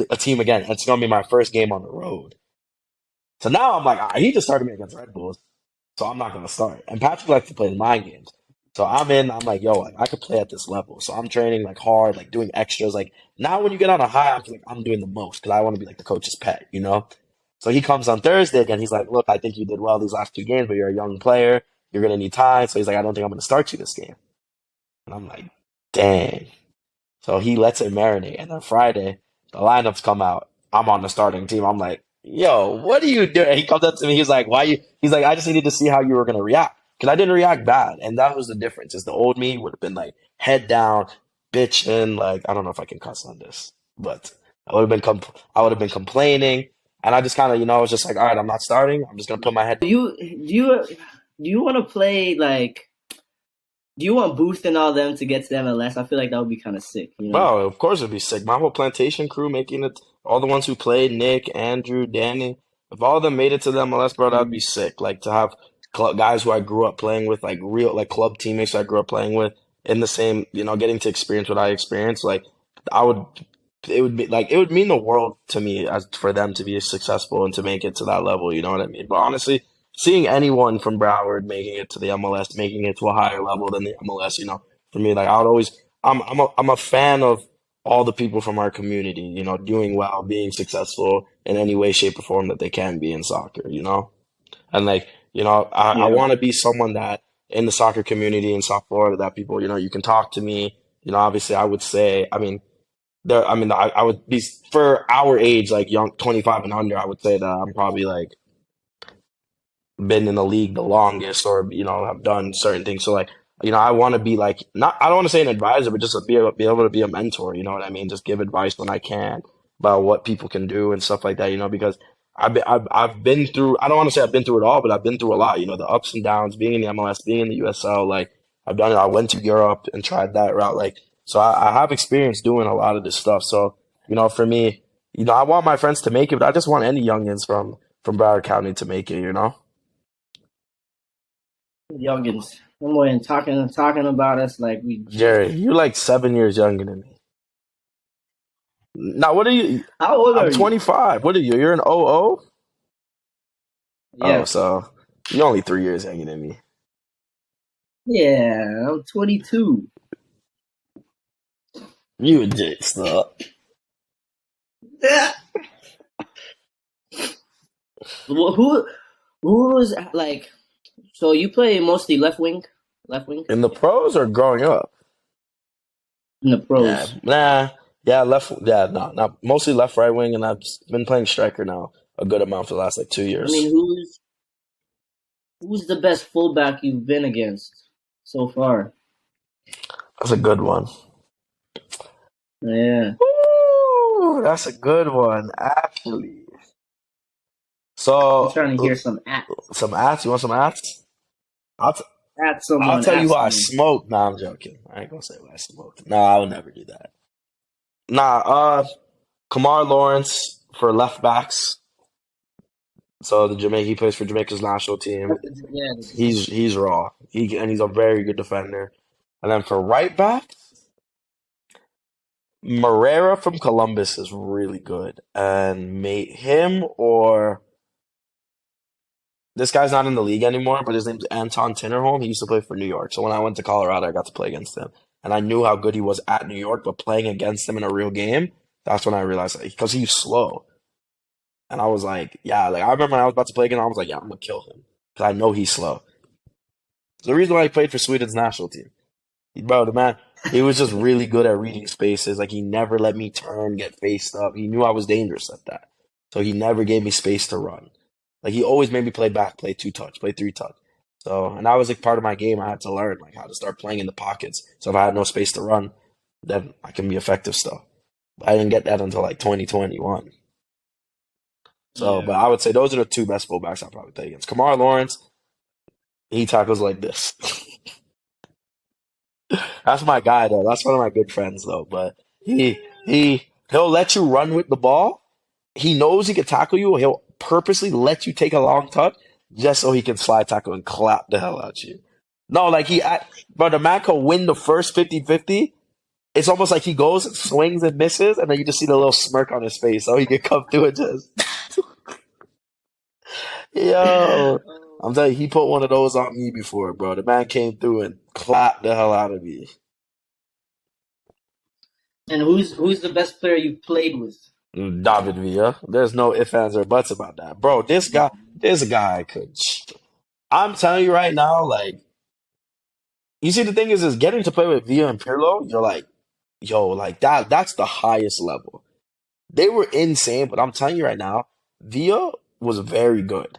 a team again. It's gonna be my first game on the road. So now I'm like, he just started me against Red Bulls, so I'm not gonna start. And Patrick likes to play the mind games. So I'm in, I'm like, yo, like, I could play at this level. So I'm training like hard, like doing extras. Like now when you get on a high, I'm like, I'm doing the most because I want to be like the coach's pet, you know? So he comes on Thursday again. He's like, look, I think you did well these last two games, but you're a young player. You're gonna need time. So he's like, I don't think I'm gonna start you this game. And I'm like, dang. So he lets it marinate. And then Friday, the lineups come out. I'm on the starting team. I'm like, yo, what are you doing? And he comes up to me. He's like, why you? He's like, I just needed to see how you were going to react. Because I didn't react bad. And that was the difference. Is the old me would have been like, head down, bitching. Like, I don't know if I can cuss on this, but I would have been complaining. And I just kind of, I was just like, all right, I'm not starting. I'm just going to put my head. Do you want to play like? Do you want Boost and all them to get to the MLS? I feel like that would be kind of sick, you know? Well, of course it'd be sick. My whole plantation crew making it, all the ones who played, Nick, Andrew, Danny, if all of them made it to the MLS, bro, that'd be Mm, sick. Like to have guys who I grew up playing with, like real, like club teammates I grew up playing with in the same, getting to experience what I experienced. Like I would, it would be like, it would mean the world to me as for them to be successful and to make it to that level. You know what I mean? But honestly, seeing anyone from Broward making it to the MLS, making it to a higher level than the MLS, for me, like I would always, I'm a fan of all the people from our community, doing well, being successful in any way, shape, or form that they can be in soccer. And like, I yeah. want to be someone that in the soccer community in South Florida that people, you can talk to me. Obviously I would say, I would be for our age, like young, 25 and under, I would say that I'm probably like been in the league the longest or have done certain things, so like I want to be like, not, I don't want to say an advisor, but just be able to be a mentor, you know what I mean, just give advice when I can about what people can do and stuff like that, because I've been through, I don't want to say I've been through it all, but I've been through a lot, the ups and downs, being in the MLS, being in the USL, like I've done it. I went to Europe and tried that route, like, so I have experience doing a lot of this stuff. So for me, I want my friends to make it, but I just want any youngins from Broward County to make it. Youngins. I'm more in talking about us like we. Jerry, you're like 7 years younger than me. Now, what are you? How old I'm are you? 25. What are you? You're an 00? Oh, Yes. so you're only 3 years younger than me. Yeah, I'm 22. You a dick, stop. Who's like? So you play mostly left wing In the pros or growing up? in the Yeah, pros. nah, yeah, left, yeah, no, not mostly left, right wing, and I've been playing striker now a good amount for the last like 2 years. Who's the best fullback you've been against so far? That's a good one. Yeah, Ooh, that's a good one, actually. I'm So, trying to hear some at some ads. You want some ads? I'll, t- I'll someone tell you at who I someone. smoked. Nah, I'm joking. I ain't gonna say who I smoked. Nah, I would never do that. Nah, Kamar Lawrence for left backs. So he plays for Jamaica's national team. Yeah, He's raw. He's a very good defender. And then for right backs, Morera from Columbus is really good. And mate, him or this guy's not in the league anymore, but his name's Anton Tinnerholm. He used to play for New York. So when I went to Colorado, I got to play against him. And I knew how good he was at New York, but playing against him in a real game, that's when I realized, because he's slow. And I was like, yeah, like I remember when I was about to play again, I was like, yeah, I'm gonna kill him. Because I know he's slow. It's the reason why he played for Sweden's national team. Bro, the man, he was just really good at reading spaces. Like he never let me turn, get faced up. He knew I was dangerous at that. So he never gave me space to run. Like he always made me play back, play two touch, play three touch. So, and that was like part of my game. I had to learn like how to start playing in the pockets. So if I had no space to run, then I can be effective still. But I didn't get that until like 2021. So, yeah. but I would say those are the two best fullbacks I'll probably play against. Kamar Lawrence, he tackles like this. That's my guy though. That's one of my good friends though. But he'll let you run with the ball. He knows he can tackle you. He'll purposely let you take a long touch just so he can slide tackle and clap the hell out you. No, like but the man can win the first 50-50 it's almost like he goes, swings and misses, and then you just see the little smirk on his face, so he can come through and just yo. I'm telling you, he put one of those on me before, bro. The man came through and clapped the hell out of me. And who's the best player you've played with? David Villa. There's no ifs, ands, or buts about that, bro. This guy could. I'm telling you right now, like, you see, the thing is getting to play with Villa and Pirlo. You're like, yo, like that. That's the highest level. They were insane, but I'm telling you right now, Villa was very good,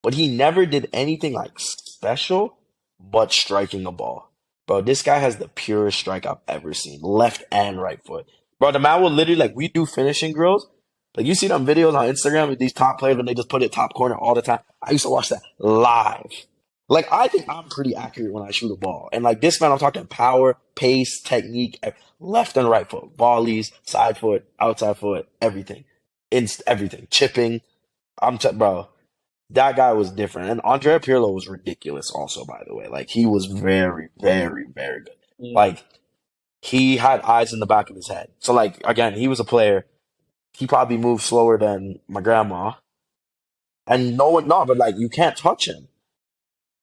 but he never did anything like special but striking a ball. Bro, this guy has the purest strike I've ever seen, left and right foot. Bro, the man will literally, like, we do finishing drills. Like, you see them videos on Instagram with these top players when they just put it top corner all the time. I used to watch that live. Like, I think I'm pretty accurate when I shoot a ball. And, like, this man, I'm talking power, pace, technique, left and right foot, volleys, side foot, outside foot, everything. Everything. Chipping. Bro, that guy was different. And Andrea Pirlo was ridiculous also, by the way. Like, he was very, very, very good. Yeah. Like, he had eyes in the back of his head. So, like, again, he was a player. He probably moved slower than my grandma. And but, like, you can't touch him.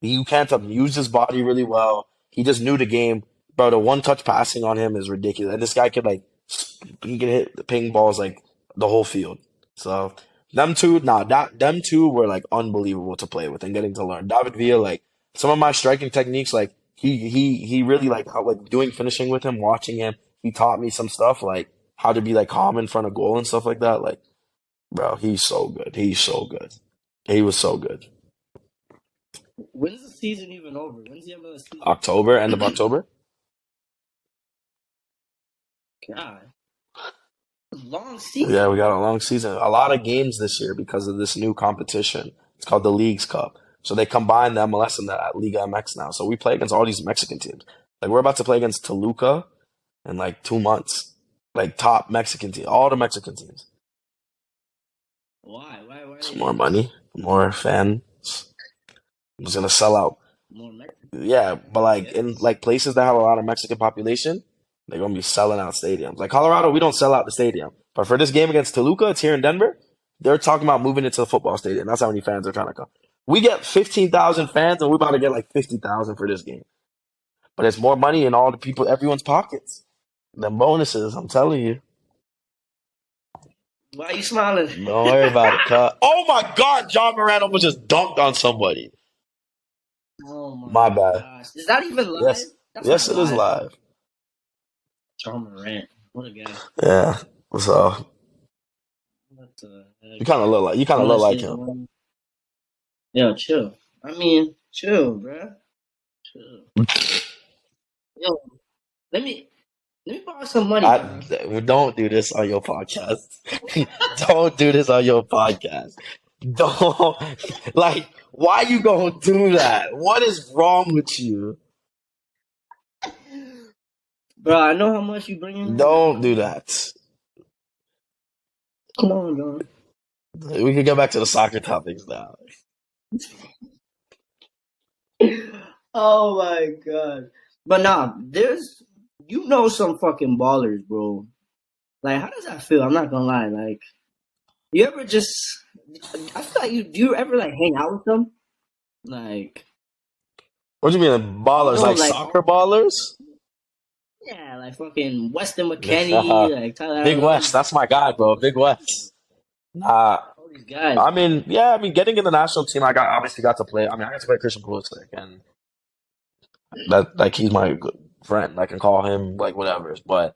You can't touch him. He used his body really well. He just knew the game. Bro, the one-touch passing on him is ridiculous. And this guy could, like, he could hit the ping balls, like, the whole field. So, them two were, like, unbelievable to play with and getting to learn. David Villa, like, some of my striking techniques, like, he really, like, how, like, doing finishing with him, watching him, he taught me some stuff, like, how to be, like, calm in front of goal and stuff like that. Like, bro, he's so good. He's so good. He was so good. When's the season even over? When's the end of the season? October, end of October. God, long season. Yeah, we got a long season. A lot of games this year because of this new competition. It's called the Leagues Cup. So they combine the MLS and the Liga MX now. So we play against all these Mexican teams. Like, we're about to play against Toluca in like 2 months. Like, top Mexican team, all the Mexican teams. Why? Why? It's more money, more fans. I'm just gonna sell out. More Mexican. Yeah, but like in like places that have a lot of Mexican population, they're gonna be selling out stadiums. Like Colorado, we don't sell out the stadium. But for this game against Toluca, it's here in Denver. They're talking about moving it to the football stadium. That's how many fans are trying to come. We get 15,000 fans, and we're about to get like 50,000 for this game. But it's more money in all the people, everyone's pockets. The bonuses, I'm telling you. Why are you smiling? Don't worry about it, cut. Oh my God, John Moran almost just dunked on somebody. Oh My bad. gosh. Is that even live? Yes, That's yes, not it is live. John Morant. What a guy. Yeah. So What the you heck? kind of look like him. Honestly, yo, chill. I mean, chill, bruh. Chill. Yo, let me borrow some money, bro. Don't do this on your podcast. Don't do this on your podcast. Don't like. Why you gonna do that? What is wrong with you? Bro, I know how much you bring in. Don't do that. Come on, John. We can get back to the soccer topics now. Oh my god. But nah, there's some fucking ballers, bro. Like, how does that feel? I'm not gonna lie. Like, you ever just I feel like do you ever like hang out with them? Like, What do you mean, ballers? Like like, soccer ballers? yeah, like fucking Weston McKennie, like Tyler Big Allen, West, that's my guy, bro. Big West. Nah, all these guys. I mean, yeah, I mean, getting in the national team, obviously got to play. I mean, I got to play Christian Pulisic, and that like he's my good friend. I can call him like whatever. But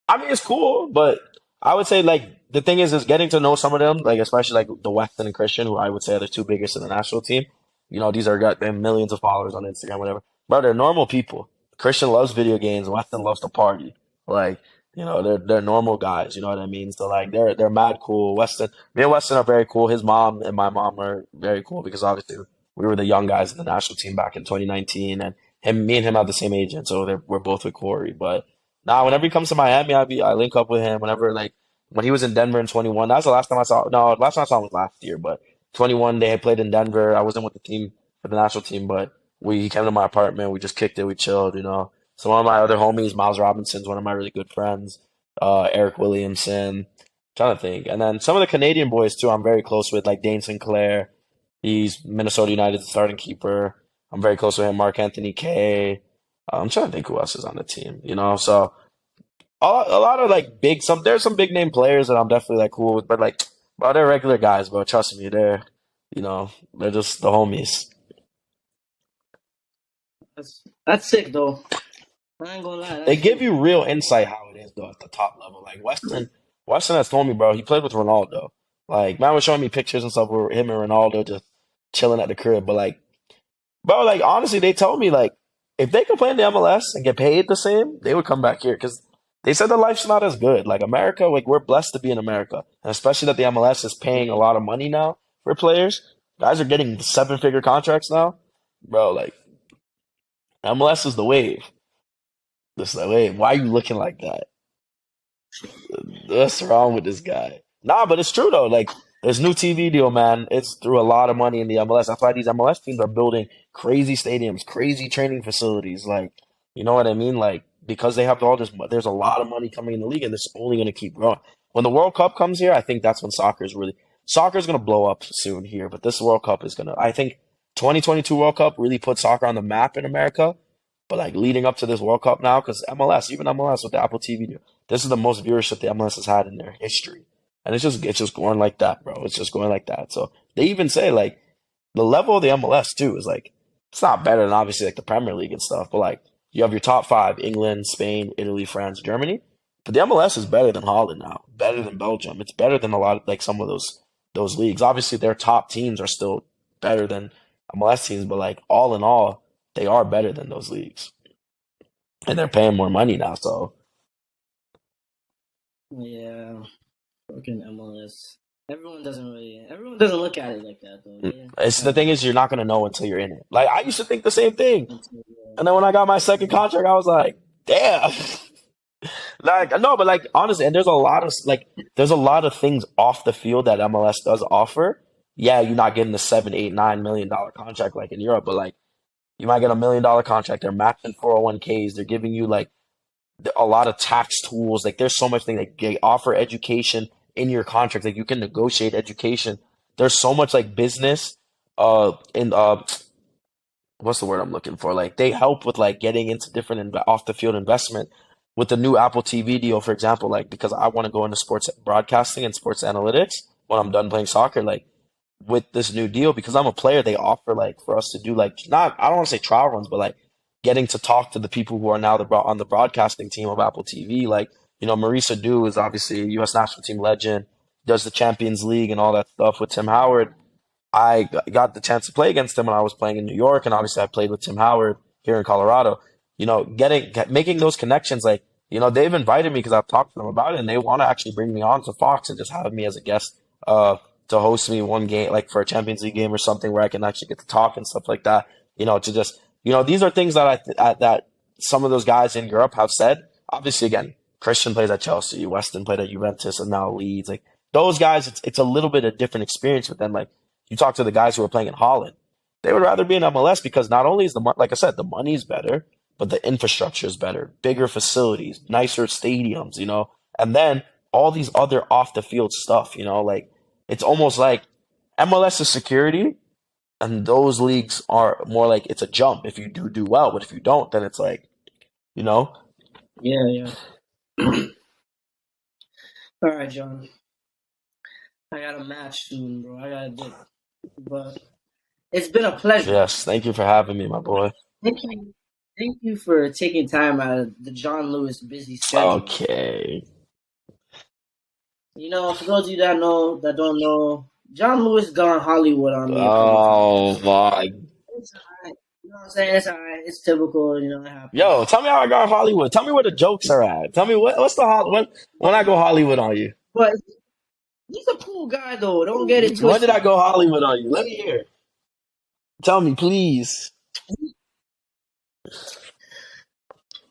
I mean, it's cool. But I would say like the thing is getting to know some of them, like especially like the Weston and Christian, who I would say are the two biggest in the national team. You know, these are got them millions of followers on Instagram, whatever. But they're normal people. Christian loves video games. Weston loves to party. Like, you know, they're normal guys. You know what I mean? So like they're mad cool. Me and Weston are very cool. His mom and my mom are very cool because obviously we were the young guys in the national team back in 2019, and me and him have the same agent, so we're both with Corey. But now, whenever he comes to Miami, I link up with him. Whenever like when he was in Denver in 21, that's the last time I saw. No, last time I saw him was last year. But 21, they had played in Denver. I wasn't with the team for the national team, but he came to my apartment. We just kicked it. We chilled, you know. So one of my other homies, Miles Robinson's one of my really good friends. Eric Williamson, trying to think, and then some of the Canadian boys too. I'm very close with, like Dane Sinclair. He's Minnesota United's starting keeper. I'm very close with him. Mark Anthony Kay. I'm trying to think who else is on the team. So a lot of like there's some big name players that I'm definitely like cool with, but like, bro, they're regular guys, bro. Trust me, they're just the homies. That's sick though. I ain't gonna lie, They that's give sick. you real insight how it is though at the top level. Like Weston has told me, bro, he played with Ronaldo. Like man was showing me pictures and stuff where him and Ronaldo just chilling at the crib. But like, bro, like honestly, they told me like if they could play in the MLS and get paid the same, they would come back here because they said the life's not as good. Like America, like we're blessed to be in America, and especially that the MLS is paying a lot of money now for players. Guys are getting 7-figure contracts now, bro. Like MLS is the wave. This is the wave. Why are you looking like that? What's wrong with this guy? Nah, but it's true though. Like this new TV deal, man, it's through a lot of money in the MLS. That's why these MLS teams are building crazy stadiums, crazy training facilities. Like, you know what I mean? Like because they have all this, there's a lot of money coming in the league, and it's only going to keep growing. When the World Cup comes here, I think that's when soccer is going to blow up soon here. But this World Cup is going to, I think, 2022 World Cup really put soccer on the map in America. But like leading up to this World Cup now, because MLS, even MLS with the Apple TV deal, this is the most viewership the MLS has had in their history, and it's just going like that, bro. It's just going like that. So they even say like the level of the MLS too is like it's not better than obviously like the Premier League and stuff, but like you have your top five: England, Spain, Italy, France, Germany. But the MLS is better than Holland now, better than Belgium. It's better than a lot of like some of those leagues. Obviously, their top teams are still better than MLS teams, but like all in all, they are better than those leagues, and they're paying more money now. So Yeah, fucking MLS. Everyone doesn't look at it like that though. They it's the kind thing is you're not gonna know until you're in it. Like I used to think the same thing, of, and then when I got my second contract, I was like, damn. Like no, but like honestly, and there's a lot of things off the field that MLS does offer. Yeah, you're not getting the 7, 8, $9 million contract like in Europe, but like you might get $1 million contract. They're matching 401ks. They're giving you like a lot of tax tools. Like there's so much thing like they offer education in your contract. Like you can negotiate education. There's so much like business in what's the word I'm looking for? Like they help with like getting into different off the field investment with the new Apple TV deal, for example. Like because I want to go into sports broadcasting and sports analytics when I'm done playing soccer. Like with this new deal, because I'm a player, they offer like for us to do like not I don't want to say trial runs, but like getting to talk to the people who are now on the broadcasting team of Apple TV. Like Marisa Dew is obviously a U.S. national team legend, does the Champions League and all that stuff with Tim Howard. I got the chance to play against him when I was playing in New York, and obviously I played with Tim Howard here in Colorado. Making those connections, like they've invited me because I've talked to them about it, and they want to actually bring me on to Fox and just have me as a guest to host me one game, like for a Champions League game or something, where I can actually get to talk and stuff like that. To just these are things that that some of those guys in Europe have said. Obviously, again, Christian plays at Chelsea, Weston played at Juventus, and now Leeds. Like those guys, it's a little bit of different experience with them. Like you talk to the guys who are playing in Holland, they would rather be in MLS because not only is like I said, the money's better, but the infrastructure is better, bigger facilities, nicer stadiums, and then all these other off the field stuff, like it's almost like MLS is security, and those leagues are more like it's a jump if you do well, but if you don't, then it's like, you know, yeah, yeah. All right, John. I got a match soon, bro. I gotta dip. But it's been a pleasure. yes, thank you for having me, my boy. Thank you. Thank you for taking time out of the Jon Lewis busy schedule. Okay. For those of you that don't know, Jon Lewis gone Hollywood on me a couple Oh times. my. It's alright. You know what I'm saying? It's alright. It's typical. It Yo, happens. tell me how I got Hollywood. Tell me where the jokes are at. Tell me what's the when I go Hollywood on you. But he's a cool guy, though. Don't get it When did I twisted. go Hollywood on you? Let me hear. Tell me, please.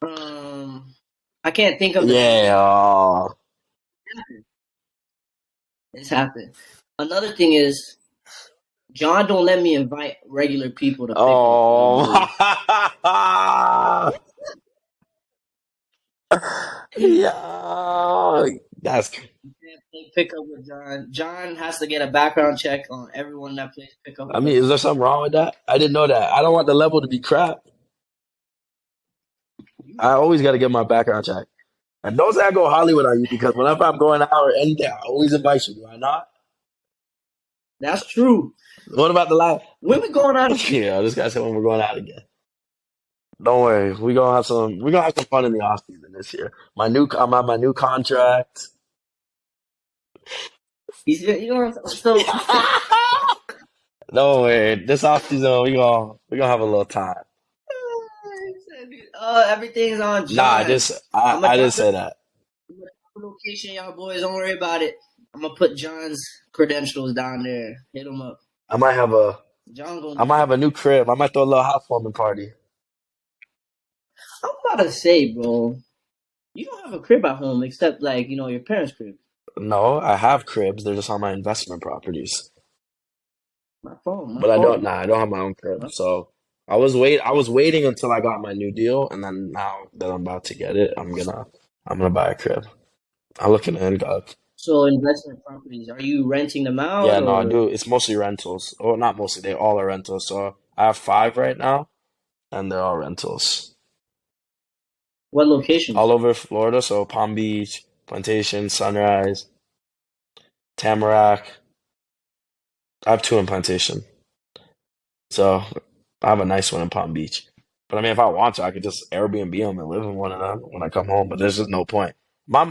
I can't think of the Yeah. day. It's happened. Another thing is, John don't let me invite regular people to pick up Jon Oh. Lewis. Yeah, that's. You can't play pickup with John. John has to get a background check on everyone that plays pickup I with mean, us. is there something wrong with that? I didn't know that. I don't want the level to be crap. I always got to get my background check. And don't say I go Hollywood on you because whenever I'm going out or anything, I always invite you. Do I not? That's true. What about the last? When we going out again? Yeah, this guy said when we're going out again. Don't worry, we gonna have some. We gonna have some fun in the off season this year. I'm on my new contract. He's, you know, so Don't worry, this off season we gonna have a little time. everything's on Nah, John. I'm gonna I didn't drop say that. the location, y'all boys. Don't worry about it. I'm gonna put John's credentials down there. Hit him up. I might have a John gonna. I might have a new crib. I might throw a little housewarming party. I'm about to say, bro, you don't have a crib at home except like your parents' crib. No, I have cribs. They're just on my investment properties. My phone, my But I don't. phone. Nah, I don't have my own crib. So I was waiting until I got my new deal, and then now that I'm about to get it, I'm gonna buy a crib. I'm looking in. So investment properties, are you renting them Yeah, out no, I or do. It's mostly rentals. Or not mostly. They all are rentals. So I have five right now, and they're all rentals what all locations? over Florida. So Palm Beach, Plantation, Sunrise, Tamarack. I have two in Plantation. So I have a nice one in Palm Beach. But I mean, if I want to, I could just Airbnb them and live in one of them when I come home. But there's just no point.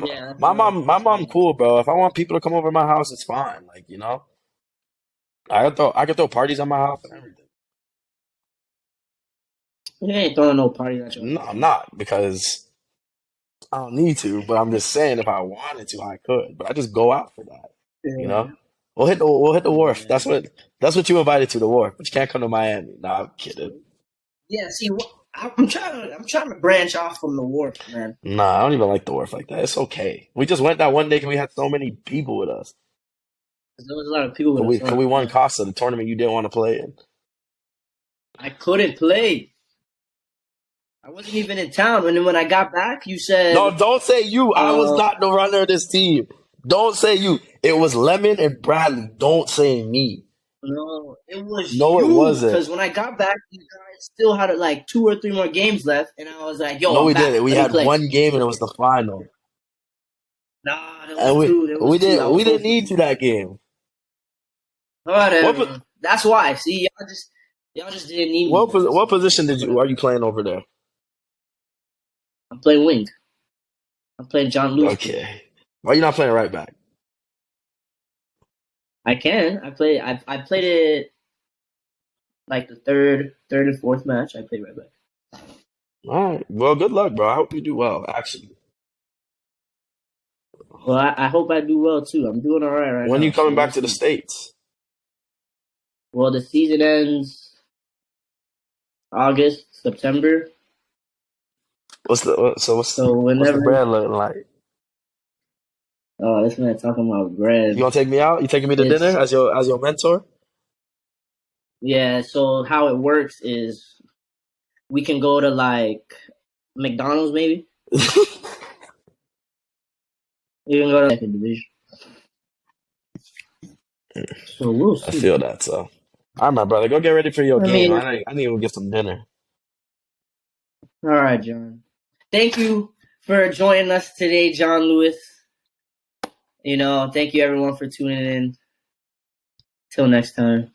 Yeah, that's right. My That's mom, right. cool, bro. If I want people to come over to my house, it's fine. Like I could throw parties at my house and everything. You ain't throwing no party at your No, house, I'm man. not because I don't need to. But I'm just saying, if I wanted to, I could. But I just go out for that. You Yeah, know, we'll hit the wharf. yeah. That's what you invited to, the wharf. But you can't come to Miami. Nah, I'm kidding. Yeah, see, I'm trying to branch off from the wharf, man. Nah, I don't even like the wharf like that. It's okay. We just went that one day because we had so many people with us. 'Cause there was a lot of people with us. Cause we won Costa, the tournament you didn't want to play in. I couldn't play. I wasn't even in town. When I got back, you No, said, don't say you. I was uh, not the runner of this team. Don't say you. It was Lemon and Bradley. Don't say me. no, it was No, it you. wasn't. Because when I got back, you guys still had like 2 or 3 more games left, and I was like, "Yo, No, I'm we back. didn't. We Let me had play." one game and it was the final. Nah, there was And two. There was two. I we was didn't supposed to need play. to that game. Whatever. That's why. See, y'all just didn't need me then. What So position whatever. are you playing over there? I'm playing wing. I'm playing Jon Lewis position. Okay. Why are you not playing right back? I can. I played it like the third and fourth match. I played right back. All right. Well, good luck, bro. I hope you do well, actually. Well, I hope I do well too. I'm doing all right When are you now. So coming we'll back to the see. States? Well, the season ends August, September. So What's the whenever. brand looking like? Oh, this man talking about You bread. gonna take me out? You taking me to dinner It's as your mentor? Yeah. So how it works is we can go to like McDonald's maybe. We can go to second division. So we'll I see. feel that. So, all right, my brother, go get ready for your I game. mean, I need to go get some dinner. all right, John. Thank you for joining us today, Jon Lewis. Thank you everyone for tuning in. Till next time.